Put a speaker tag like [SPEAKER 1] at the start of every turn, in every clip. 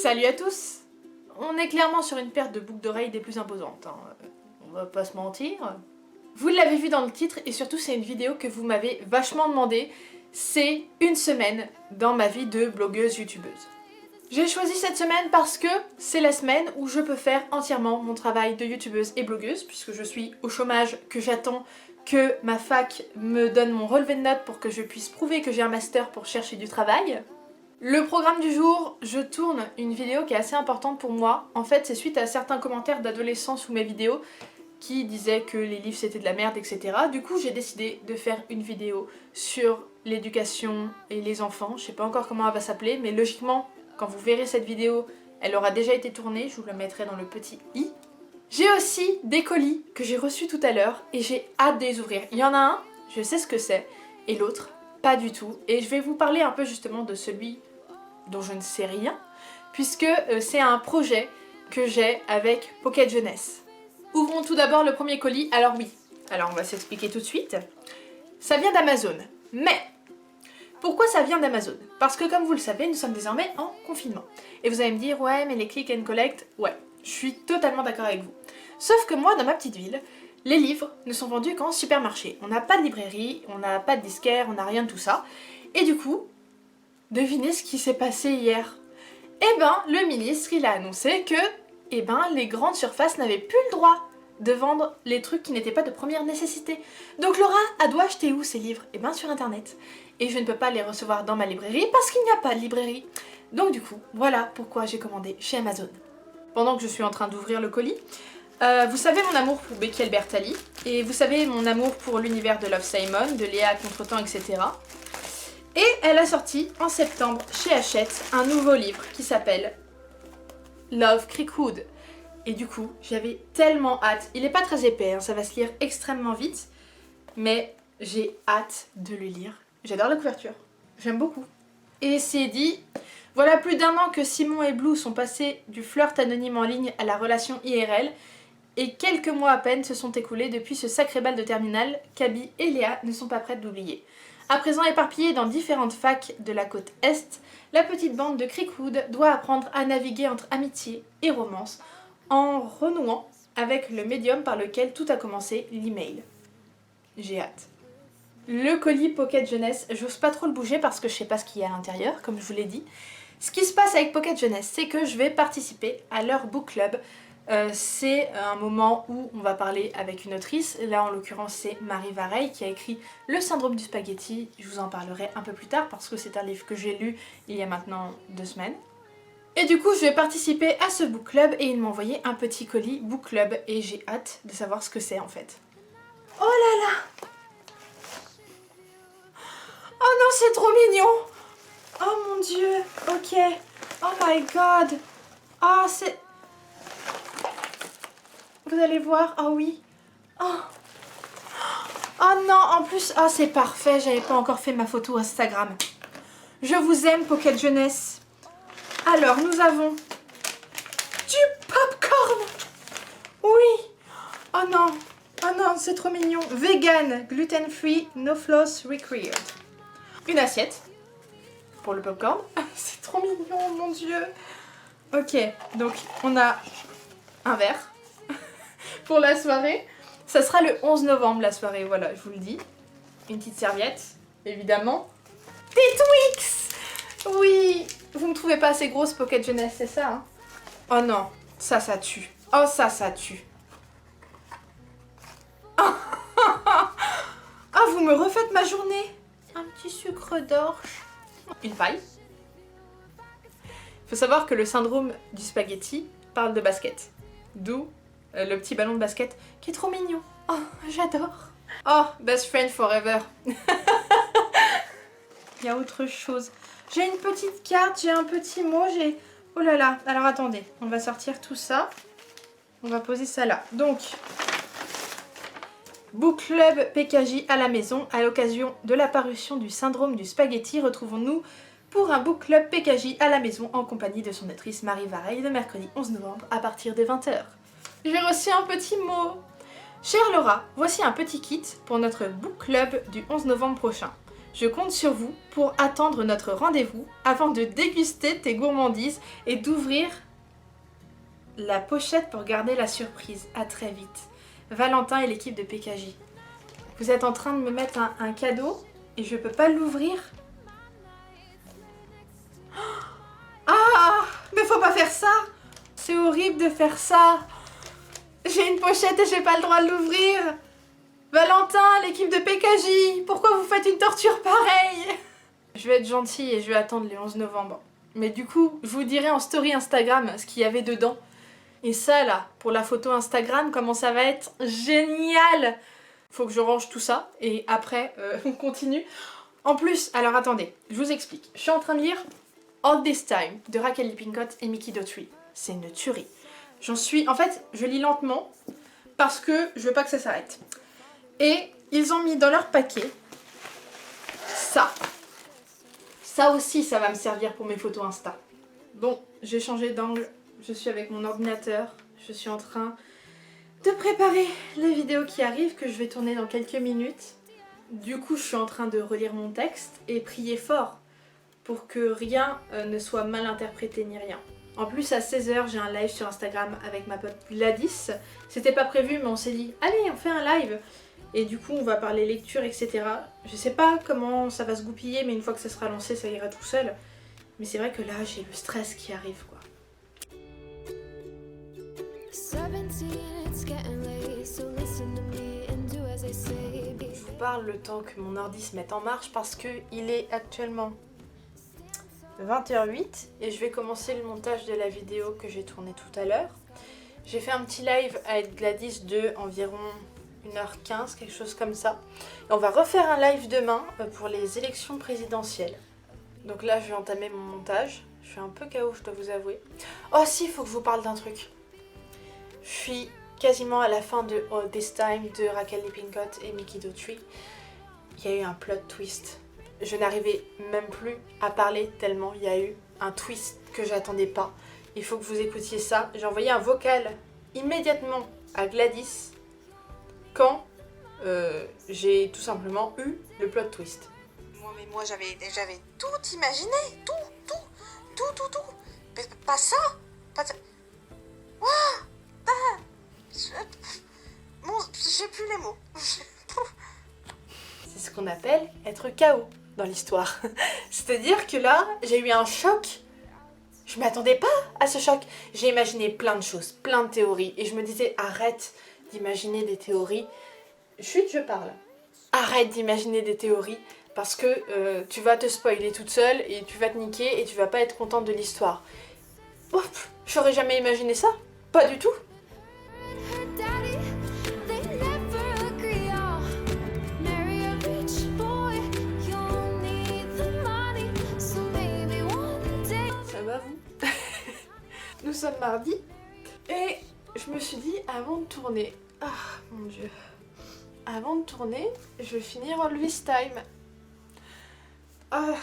[SPEAKER 1] Salut à tous! On est clairement sur une paire de boucles d'oreilles des plus imposantes, hein. On va pas se mentir. Vous l'avez vu dans le titre et surtout c'est une vidéo que vous m'avez vachement demandé. C'est une semaine dans ma vie de blogueuse youtubeuse. J'ai choisi cette semaine parce que c'est la semaine où je peux faire entièrement mon travail de youtubeuse et blogueuse puisque je suis au chômage, que j'attends que ma fac me donne mon relevé de notes pour que je puisse prouver que j'ai un master pour chercher du travail. Le programme du jour, je tourne une vidéo qui est assez importante pour moi. En fait, c'est suite à certains commentaires d'adolescents sous mes vidéos qui disaient que les livres c'était de la merde, etc. Du coup, j'ai décidé de faire une vidéo sur l'éducation et les enfants. Je sais pas encore comment elle va s'appeler, mais logiquement, quand vous verrez cette vidéo, elle aura déjà été tournée. Je vous la mettrai dans le petit i. J'ai aussi des colis que j'ai reçus tout à l'heure et j'ai hâte de les ouvrir. Il y en a un, je sais ce que c'est, et l'autre, pas du tout. Et je vais vous parler un peu justement de celui dont je ne sais rien, puisque c'est un projet que j'ai avec Pocket Jeunesse. Ouvrons tout d'abord le premier colis. Alors oui, alors on va s'expliquer tout de suite. Ça vient d'Amazon, mais pourquoi ça vient d'Amazon? Parce que comme vous le savez, nous sommes désormais en confinement. Et vous allez me dire, ouais mais les click and collect, ouais, je suis totalement d'accord avec vous. Sauf que moi, dans ma petite ville, les livres ne sont vendus qu'en supermarché. On n'a pas de librairie, on n'a pas de disquaire, on n'a rien de tout ça. Et du coup, devinez ce qui s'est passé hier? Eh ben, le ministre, il a annoncé que les grandes surfaces n'avaient plus le droit de vendre les trucs qui n'étaient pas de première nécessité. Donc Laura, elle doit acheter où ces livres? Eh ben sur internet. Et je ne peux pas les recevoir dans ma librairie parce qu'il n'y a pas de librairie. Donc du coup, voilà pourquoi j'ai commandé chez Amazon. Pendant que je suis en train d'ouvrir le colis, vous savez mon amour pour Becky Albertalli, et vous savez mon amour pour l'univers de Love Simon, de Léa Contretemps, etc. Et elle a sorti en septembre chez Hachette un nouveau livre qui s'appelle Love Creekwood. Et du coup, j'avais tellement hâte. Il n'est pas très épais, hein, ça va se lire extrêmement vite, mais j'ai hâte de le lire. J'adore la couverture, j'aime beaucoup. Et c'est dit, voilà plus d'1 an que Simon et Blue sont passés du flirt anonyme en ligne à la relation IRL, et quelques mois à peine se sont écoulés depuis ce sacré bal de terminale qu'Abby et Léa ne sont pas prêtes d'oublier. À présent éparpillée dans différentes facs de la côte Est, la petite bande de Creekwood doit apprendre à naviguer entre amitié et romance en renouant avec le médium par lequel tout a commencé, l'email. J'ai hâte. Le colis Pocket Jeunesse, j'ose pas trop le bouger parce que je sais pas ce qu'il y a à l'intérieur, comme je vous l'ai dit. Ce qui se passe avec Pocket Jeunesse, c'est que je vais participer à leur book club. C'est un moment où on va parler avec une autrice, là en l'occurrence c'est Marie Vareille qui a écrit Le syndrome du spaghetti, je vous en parlerai un peu plus tard parce que c'est un livre que j'ai lu il y a maintenant 2 semaines. Et du coup je vais participer à ce book club et ils m'ont envoyé un petit colis book club et j'ai hâte de savoir ce que c'est en fait. Oh là là! Oh non c'est trop mignon! Oh mon dieu, ok, oh my god! Ah c'est... Vous allez voir, oh oui. Oh. Oh non, en plus, oh c'est parfait, j'avais pas encore fait ma photo Instagram. Je vous aime, Pocket Jeunesse. Alors, nous avons du popcorn. Oui. Oh non, c'est trop mignon. Vegan, gluten free, no floss required. Une assiette pour le popcorn. C'est trop mignon, mon dieu. Ok, donc on a un verre. Pour la soirée, ça sera le 11 novembre la soirée, voilà, je vous le dis. Une petite serviette, évidemment. Des Twix! Oui! Vous me trouvez pas assez grosse Pocket Jeunesse, c'est ça, hein? Oh non, ça tue. Oh ça tue. Ah, vous me refaites ma journée. Un petit sucre d'orge. Une paille. Faut savoir que le syndrome du spaghetti parle de basket. D'où le petit ballon de basket qui est trop mignon. Oh, j'adore. Oh, best friend forever. Il y a autre chose. J'ai une petite carte, j'ai un petit mot, j'ai... Oh là là, alors attendez, on va sortir tout ça. On va poser ça là. Donc, Book Club PKJ à la maison. À l'occasion de la parution du syndrome du spaghetti, retrouvons-nous pour un Book Club PKJ à la maison en compagnie de son autrice Marie Vareille le mercredi 11 novembre à partir de 20 h. J'ai reçu un petit mot. Chère Laura, voici un petit kit pour notre book club du 11 novembre prochain. Je compte sur vous pour attendre notre rendez-vous avant de déguster tes gourmandises et d'ouvrir la pochette pour garder la surprise. À très vite. Valentin et l'équipe de PKJ. Vous êtes en train de me mettre un cadeau et je peux pas l'ouvrir. Ah, mais faut pas faire ça. C'est horrible de faire ça. J'ai une pochette et j'ai pas le droit de l'ouvrir. Valentin, l'équipe de PKJ, pourquoi vous faites une torture pareille? Je vais être gentille et je vais attendre le 11 novembre. Mais du coup, je vous dirai en story Instagram ce qu'il y avait dedans. Et ça là, pour la photo Instagram, comment ça va être génial! Faut que je range tout ça et après on continue. En plus, alors attendez, je vous explique. Je suis en train de lire All This Time de Raquel Lippincott et Mickey Dougherty. C'est une tuerie. J'en suis... En fait, je lis lentement parce que je veux pas que ça s'arrête. Et ils ont mis dans leur paquet ça. Ça aussi, ça va me servir pour mes photos Insta. Bon, j'ai changé d'angle. Je suis avec mon ordinateur. Je suis en train de préparer la vidéo qui arrive, que je vais tourner dans quelques minutes. Du coup, je suis en train de relire mon texte et prier fort pour que rien ne soit mal interprété ni rien. En plus, à 16h, j'ai un live sur Instagram avec ma pote Gladys. C'était pas prévu, mais on s'est dit, allez, on fait un live. Et du coup, on va parler lecture, etc. Je sais pas comment ça va se goupiller, mais une fois que ça sera lancé, ça ira tout seul. Mais c'est vrai que là, j'ai le stress qui arrive, quoi. Je vous parle le temps que mon ordi se mette en marche parce que il est actuellement 20h08 et je vais commencer le montage de la vidéo que j'ai tournée tout à l'heure. J'ai fait un petit live avec Gladys de environ 1h15, quelque chose comme ça. Et on va refaire un live demain pour les élections présidentielles. Donc là, je vais entamer mon montage. Je suis un peu KO, je dois vous avouer. Oh si, il faut que je vous parle d'un truc. Je suis quasiment à la fin de All This Time de Raquel Lippincott et Mickey Dougherty. Il y a eu un plot twist. Je n'arrivais même plus à parler tellement il y a eu un twist que j'attendais pas. Il faut que vous écoutiez ça. J'ai envoyé un vocal immédiatement à Gladys quand j'ai tout simplement eu le plot twist.
[SPEAKER 2] Moi j'avais tout imaginé, tout. Mais pas ça, pas ça. Ouah, ah, j'ai plus les mots.
[SPEAKER 1] C'est ce qu'on appelle être KO dans l'histoire. C'est-à-dire que là, j'ai eu un choc. Je m'attendais pas à ce choc. J'ai imaginé plein de choses, plein de théories. Et je me disais, arrête d'imaginer des théories. Chut, je parle. Arrête d'imaginer des théories parce que tu vas te spoiler toute seule et tu vas te niquer et tu vas pas être contente de l'histoire. Ouf, j'aurais jamais imaginé ça. Pas du tout. Ça va vous? Nous sommes mardi et je me suis dit avant de tourner, ah mon dieu, avant de tourner, je vais finir All This Time. Ah.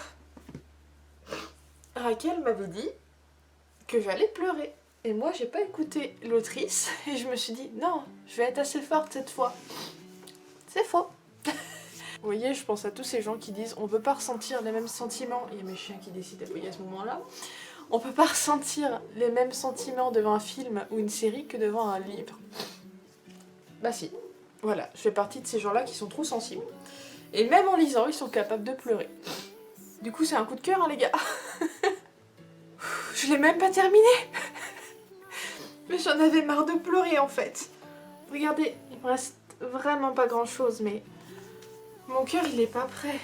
[SPEAKER 1] Raquel m'avait dit que j'allais pleurer. Et moi, j'ai pas écouté l'autrice et je me suis dit non, je vais être assez forte cette fois. C'est faux. Vous voyez, je pense à tous ces gens qui disent on peut pas ressentir les mêmes sentiments. Il y a mes chiens qui décident d'appuyer à ce moment-là. On peut pas ressentir les mêmes sentiments devant un film ou une série que devant un livre. Bah si. Voilà, je fais partie de ces gens-là qui sont trop sensibles. Et même en lisant, ils sont capables de pleurer. Du coup, c'est un coup de cœur, hein, les gars. Je l'ai même pas terminé. Mais j'en avais marre de pleurer, en fait. Regardez, il me reste vraiment pas grand-chose, mais mon cœur, il est pas prêt.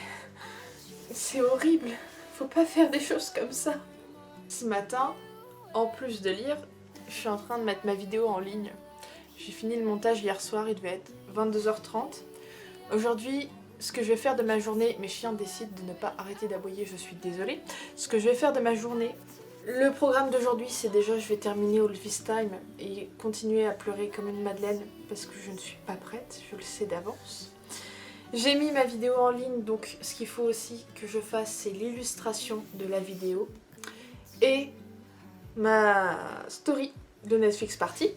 [SPEAKER 1] C'est horrible. Faut pas faire des choses comme ça. Ce matin, en plus de lire, je suis en train de mettre ma vidéo en ligne. J'ai fini le montage hier soir, il devait être 22h30. Aujourd'hui, ce que je vais faire de ma journée, mes chiens décident de ne pas arrêter d'aboyer, je suis désolée. Ce que je vais faire de ma journée, le programme d'aujourd'hui, c'est déjà je vais terminer All This Time et continuer à pleurer comme une madeleine parce que je ne suis pas prête, je le sais d'avance. J'ai mis ma vidéo en ligne, donc ce qu'il faut aussi que je fasse, c'est l'illustration de la vidéo et ma story de Netflix Party.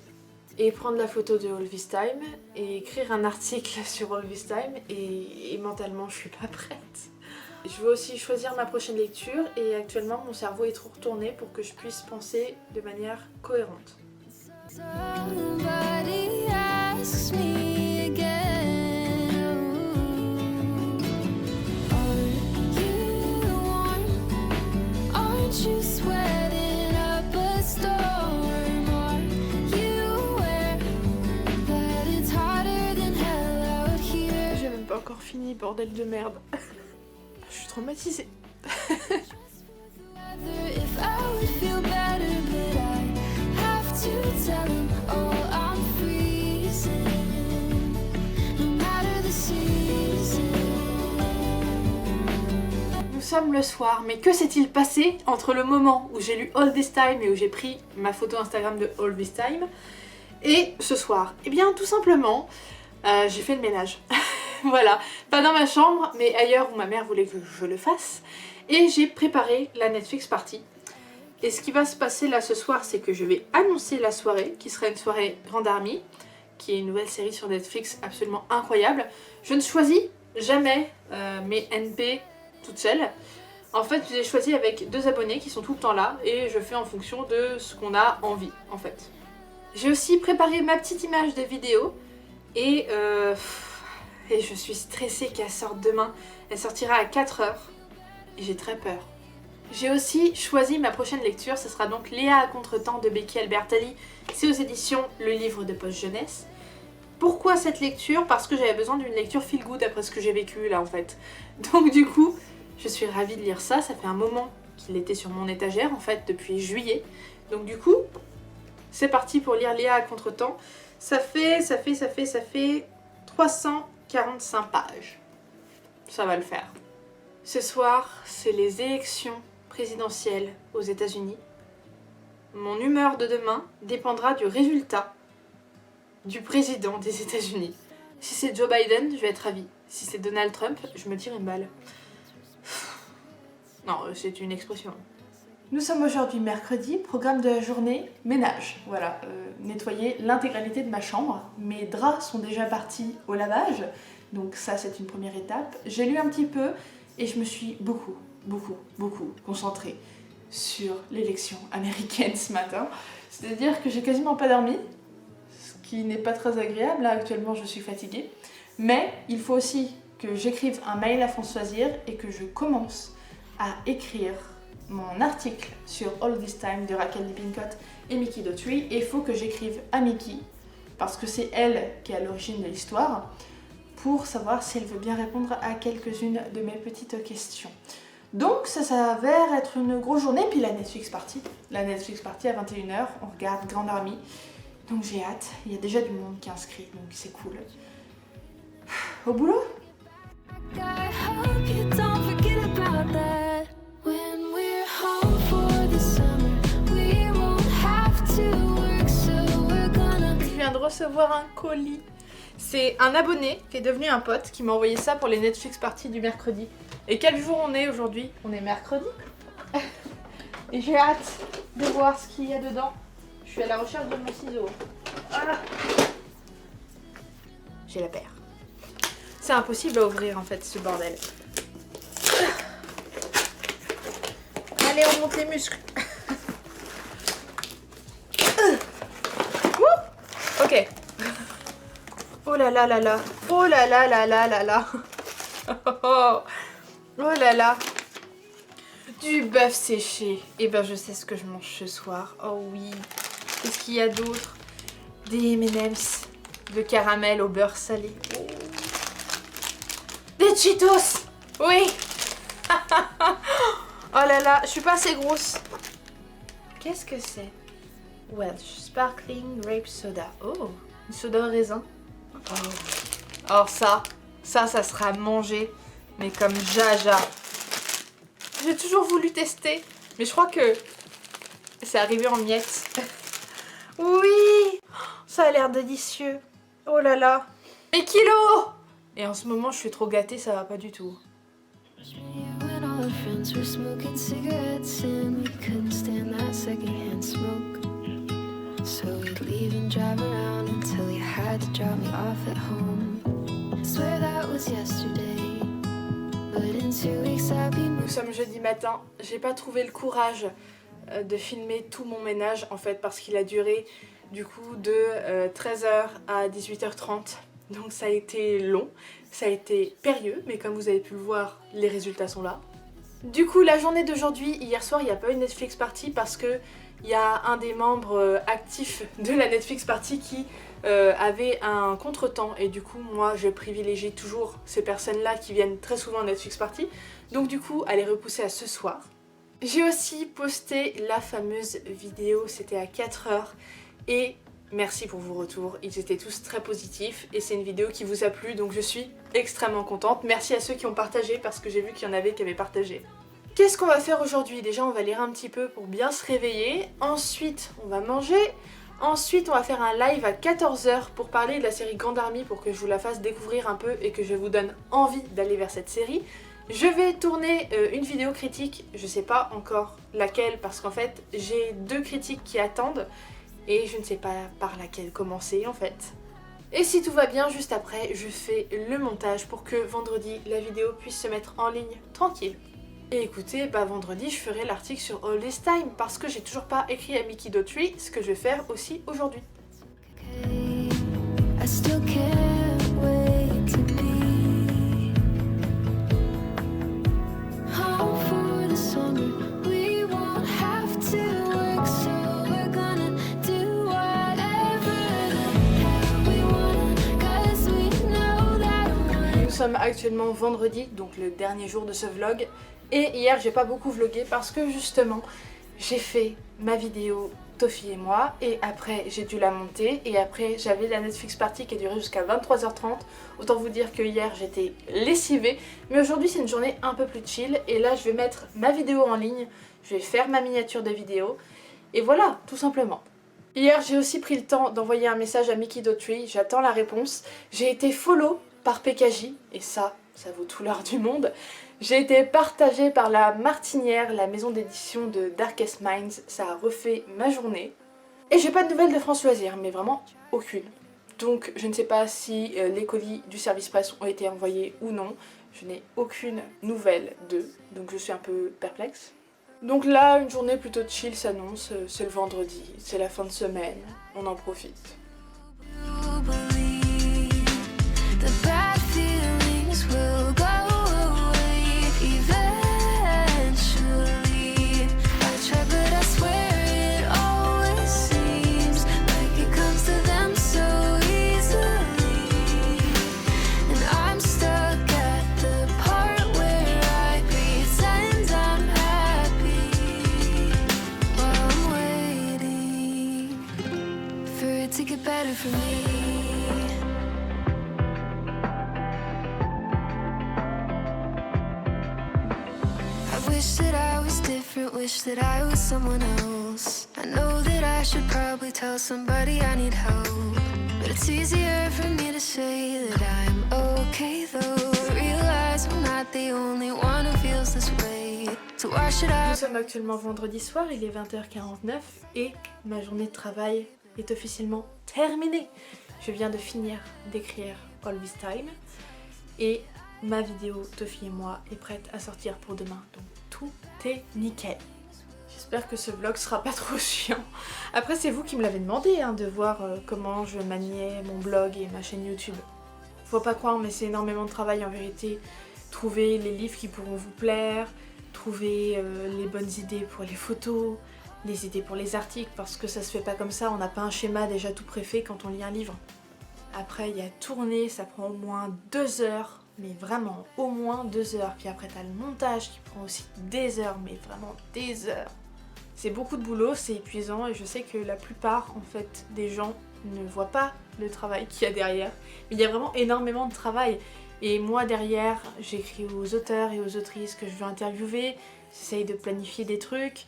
[SPEAKER 1] Et prendre la photo de All This Time et écrire un article sur All This Time et mentalement je suis pas prête. Je veux aussi choisir ma prochaine lecture et actuellement mon cerveau est trop retourné pour que je puisse penser de manière cohérente.
[SPEAKER 3] Somebody asks me again, are you warm? Aren't you sweating up a storm? Are you aware that it's hotter than hell out here?
[SPEAKER 1] J'ai même pas encore fini, bordel de merde. Je suis traumatisée.
[SPEAKER 3] If I would feel better, but I have to tell him, oh, I'm freezing, no matter the season.
[SPEAKER 1] Nous sommes le soir, mais que s'est-il passé entre le moment où j'ai lu All This Time et où j'ai pris ma photo Instagram de All This Time et ce soir? Eh bien tout simplement, j'ai fait le ménage. Voilà, pas dans ma chambre, mais ailleurs où ma mère voulait que je le fasse. Et j'ai préparé la Netflix party. Et ce qui va se passer là ce soir, c'est que je vais annoncer la soirée, qui sera une soirée Grande Armée, qui est une nouvelle série sur Netflix absolument incroyable. Je ne choisis jamais mes NP toute seule. En fait, je les ai choisis avec 2 abonnés qui sont tout le temps là, et je fais en fonction de ce qu'on a envie, en fait. J'ai aussi préparé ma petite image de vidéo, et je suis stressée qu'elle sorte demain. Elle sortira à 4h. Et j'ai très peur. J'ai aussi choisi ma prochaine lecture. Ce sera donc Léa à contre-temps de Becky Albertalli. C'est aux éditions Le Livre de Poche Jeunesse. Pourquoi cette lecture? Parce que j'avais besoin d'une lecture feel good après ce que j'ai vécu là en fait. Donc du coup, je suis ravie de lire ça. Ça fait un moment qu'il était sur mon étagère en fait depuis juillet. Donc du coup, c'est parti pour lire Léa à contre-temps. Ça fait 345 pages. Ça va le faire. Ce soir, c'est les élections présidentielles aux États-Unis. Mon humeur de demain dépendra du résultat du président des États-Unis. Si c'est Joe Biden, je vais être ravie. Si c'est Donald Trump, je me tire une balle. Non, c'est une expression. Nous sommes aujourd'hui mercredi, programme de la journée, ménage. Voilà, nettoyer l'intégralité de ma chambre. Mes draps sont déjà partis au lavage, donc ça c'est une première étape. J'ai lu un petit peu et je me suis beaucoup concentrée sur l'élection américaine ce matin. C'est-à-dire que j'ai quasiment pas dormi, ce qui n'est pas très agréable. Là actuellement je suis fatiguée. Mais il faut aussi que j'écrive un mail à Françoise Hir et que je commence à écrire mon article sur All This Time de Raquel Lippincott et Mickey Daughtry. Et il faut que j'écrive à Mickey, parce que c'est elle qui est à l'origine de l'histoire, pour savoir si elle veut bien répondre à quelques-unes de mes petites questions. Donc ça s'avère être une grosse journée. Puis la Netflix party à 21h, on regarde Grande Armée. Donc j'ai hâte, il y a déjà du monde qui est inscrit, donc c'est cool. Au boulot. Je viens de recevoir un colis. C'est un abonné qui est devenu un pote qui m'a envoyé ça pour les Netflix parties du mercredi. Et quel jour on est aujourd'hui? On est mercredi. Et j'ai hâte de voir ce qu'il y a dedans. Je suis à la recherche de mon ciseau. Ah. J'ai la paire. C'est impossible à ouvrir en fait ce bordel. Allez, on monte les muscles. Ok. Oh là là là là. Oh là là là là là là. Oh là là. Du bœuf séché. Et ben je sais ce que je mange ce soir. Oh oui. Qu'est-ce qu'il y a d'autre? Des M&M's de caramel au beurre salé. Oh. Des Cheetos. Oui. Oh là là, je suis pas assez grosse. Qu'est-ce que c'est? Welsh Sparkling Grape Soda. Oh, une soda au raisin. Oh. Alors ça sera mangé, mais comme jaja. J'ai toujours voulu tester, mais je crois que c'est arrivé en miettes. Oui, ça a l'air délicieux. Oh là là. Mes kilos. Et en ce moment, je suis trop gâtée, ça va pas du tout.
[SPEAKER 3] When all our friends were smoking cigarettes and we couldn't stand that secondhand smoke. So we'd leave and drive around until you had to drop me off at home. I swear that was yesterday. But in 2 weeks I'll be
[SPEAKER 1] Nous sommes jeudi matin, j'ai pas trouvé le courage de filmer tout mon ménage en fait parce qu'il a duré du coup de 13h à 18h30. Donc ça a été long, ça a été périlleux, mais comme vous avez pu le voir, les résultats sont là. Du coup, la journée d'aujourd'hui, hier soir, il n'y a pas eu Netflix Party parce que il y a un des membres actifs de la Netflix Party qui avait un contretemps et du coup, moi, je privilégie toujours ces personnes-là qui viennent très souvent à Netflix Party. Donc du coup, elle est repoussée à ce soir. J'ai aussi posté la fameuse vidéo, c'était à 4h et merci pour vos retours, ils étaient tous très positifs et c'est une vidéo qui vous a plu donc je suis extrêmement contente. Merci à ceux qui ont partagé parce que j'ai vu qu'il y en avait qui avaient partagé. Qu'est-ce qu'on va faire aujourd'hui? Déjà on va lire un petit peu pour bien se réveiller, ensuite on va manger, ensuite on va faire un live à 14h pour parler de la série Grande Armée pour que je vous la fasse découvrir un peu et que je vous donne envie d'aller vers cette série. Je vais tourner une vidéo critique, je sais pas encore laquelle parce qu'en fait j'ai 2 critiques qui attendent et je ne sais pas par laquelle commencer en fait. Et si tout va bien, juste après, je fais le montage pour que vendredi, la vidéo puisse se mettre en ligne tranquille. Et écoutez, vendredi, je ferai l'article sur All This Time parce que j'ai toujours pas écrit à Mickey Daughtry, ce que je vais faire aussi aujourd'hui.
[SPEAKER 3] okay. I still can't wait to be home for the summer. We won't have to work, so we're gonna do whatever the hell we want, 'cause we know that
[SPEAKER 1] Nous sommes actuellement vendredi, donc le dernier jour de ce vlog. Et hier, j'ai pas beaucoup vlogué parce que justement, j'ai fait ma vidéo Tofi et moi et après j'ai dû la monter et après j'avais la Netflix Party qui a duré jusqu'à 23h30. Autant vous dire que hier j'étais lessivée, mais aujourd'hui c'est une journée un peu plus chill et là je vais mettre ma vidéo en ligne, je vais faire ma miniature de vidéo et voilà, tout simplement. Hier j'ai aussi pris le temps d'envoyer un message à Mickey Daughtry, j'attends la réponse. J'ai été follow par PKJ et ça vaut tout l'or du monde. J'ai été partagée par la Martinière, la maison d'édition de Darkest Minds, ça a refait ma journée. Et j'ai pas de nouvelles de France Loisirs, mais vraiment aucune. Donc je ne sais pas si les colis du service presse ont été envoyés ou non. Je n'ai aucune nouvelle d'eux, donc je suis un peu perplexe. Donc là, une journée plutôt chill s'annonce, c'est le vendredi, c'est la fin de semaine, on en profite.
[SPEAKER 3] you believe. The bad feelings will go away eventually. I try, but I swear it always seems like it comes to them so easily. And I'm stuck at the part where I pretend I'm happy while I'm waiting for it to get better for me. I wish that I was different, wish that I was someone else. I know that I should probably tell somebody I need help, but it's easier for me to say that I'm okay though. Realize I'm not the only one who feels this way. So why should I?
[SPEAKER 1] Nous sommes actuellement vendredi soir, il est 20h49 et ma journée de travail est officiellement terminée. Je viens de finir d'écrire All This Time et ma vidéo Tofi et moi est prête à sortir pour demain, donc tout est nickel. J'espère que ce vlog sera pas trop chiant. Après c'est vous qui me l'avez demandé de voir comment je maniais mon blog et ma chaîne YouTube. Faut pas croire mais c'est énormément de travail en vérité. Trouver les livres qui pourront vous plaire, trouver les bonnes idées pour les photos, les idées pour les articles parce que ça se fait pas comme ça, on n'a pas un schéma déjà tout préfait quand on lit un livre. Après il y a tourner, ça prend au moins 2 heures. Mais vraiment au moins 2 heures, puis après t'as le montage qui prend aussi des heures, mais vraiment des heures. C'est beaucoup de boulot, c'est épuisant et je sais que la plupart en fait des gens ne voient pas le travail qu'il y a derrière. Mais il y a vraiment énormément de travail et moi derrière j'écris aux auteurs et aux autrices que je veux interviewer, j'essaye de planifier des trucs.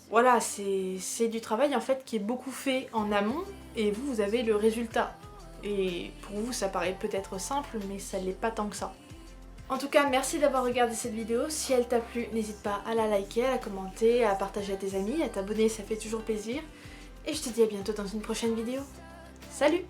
[SPEAKER 1] Voilà, c'est du travail en fait qui est beaucoup fait en amont et vous avez le résultat. Et pour vous ça paraît peut-être simple mais ça l'est pas tant que ça. En tout cas merci d'avoir regardé cette vidéo, si elle t'a plu n'hésite pas à la liker, à la commenter, à partager à tes amis, à t'abonner, ça fait toujours plaisir. Et je te dis à bientôt dans une prochaine vidéo. Salut!